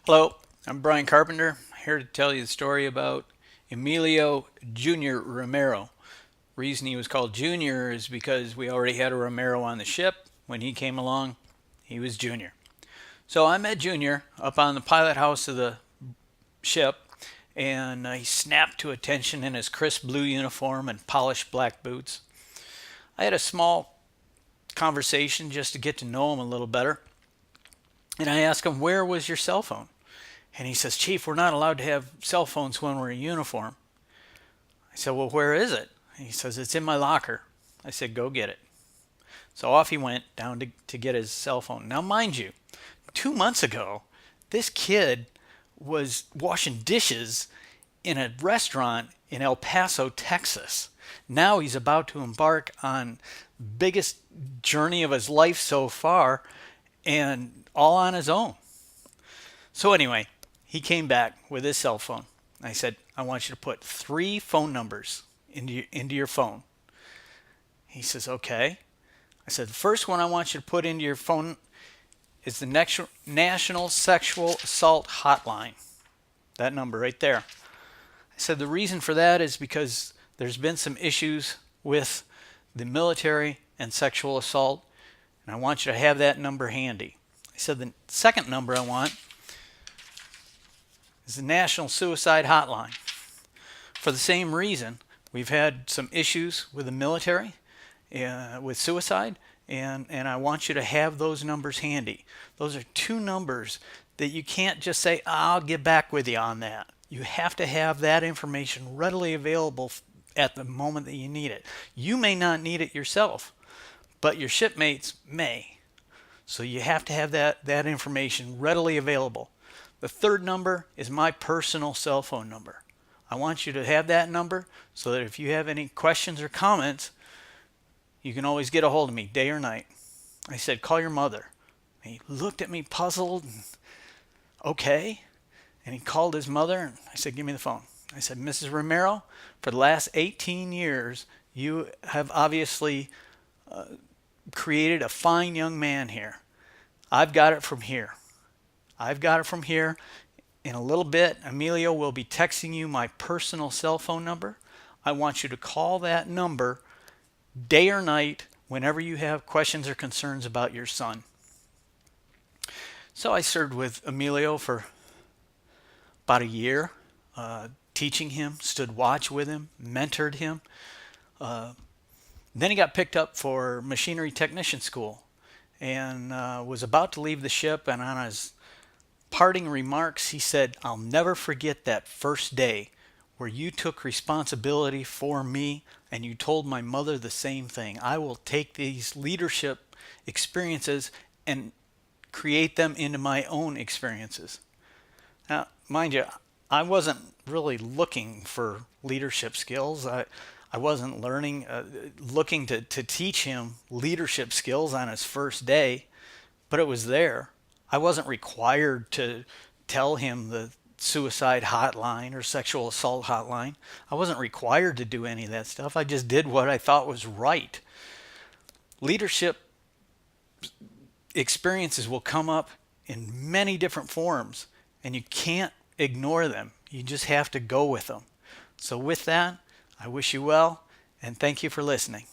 Hello, I'm Bryan Carpenter, here to tell you the story about Emilio Jr. Romero. Reason he was called Junior is because we already had a Romero on the ship. When he came along, he was Junior. So I met Junior up on the pilot house of the ship, and he snapped to attention in his crisp blue uniform and polished black boots. I had a small conversation just to get to know him a little better, and I asked him, "Where was your cell phone?" And he says, "Chief, we're not allowed to have cell phones when we're in uniform." I said, "Well, where is it?" And he says, "It's in my locker." I said, "Go get it." So off he went down to get his cell phone. Now, mind you, 2 months ago, this kid was washing dishes in a restaurant in El Paso, Texas. Now he's about to embark on the biggest journey of his life so far, and all on his own. So anyway, he came back with his cell phone. I said, "I want you to put 3 phone numbers into your phone." He says, "Okay." I said, "The first one I want you to put into your phone is the National Sexual Assault Hotline." That number right there. I said, "The reason for that is because there's been some issues with the military and sexual assault, and I want you to have that number handy." I said, "The second number I want is the National Suicide Hotline. For the same reason, we've had some issues with the military, with suicide, and I want you to have those numbers handy." Those are 2 numbers that you can't just say, "I'll get back with you on that." You have to have that information readily available at the moment that you need it. You may not need it yourself, but your shipmates may. So you have to have that information readily available. The third number is my personal cell phone number. I want you to have that number so that if you have any questions or comments, you can always get a hold of me day or night. I said, "Call your mother." And he looked at me puzzled. And, okay. And he called his mother, and I said, "Give me the phone." I said, "Mrs. Romero, for the last 18 years, you have obviously created a fine young man here. I've got it from here. I've got it from here. In a little bit, Emilio will be texting you my personal cell phone number. I want you to call that number day or night whenever you have questions or concerns about your son." So I served with Emilio for about a year, teaching him, stood watch with him, mentored him. Then he got picked up for machinery technician school, and was about to leave the ship, and on his parting remarks, he said, "I'll never forget that first day where you took responsibility for me and you told my mother the same thing. I will take these leadership experiences and create them into my own experiences." Now, mind you, I wasn't really looking for leadership skills. I wasn't looking to teach him leadership skills on his first day, but it was there. I wasn't required to tell him the suicide hotline or sexual assault hotline. I wasn't required to do any of that stuff. I just did what I thought was right. Leadership experiences will come up in many different forms, and you can't ignore them. You just have to go with them. So with that, I wish you well, and thank you for listening.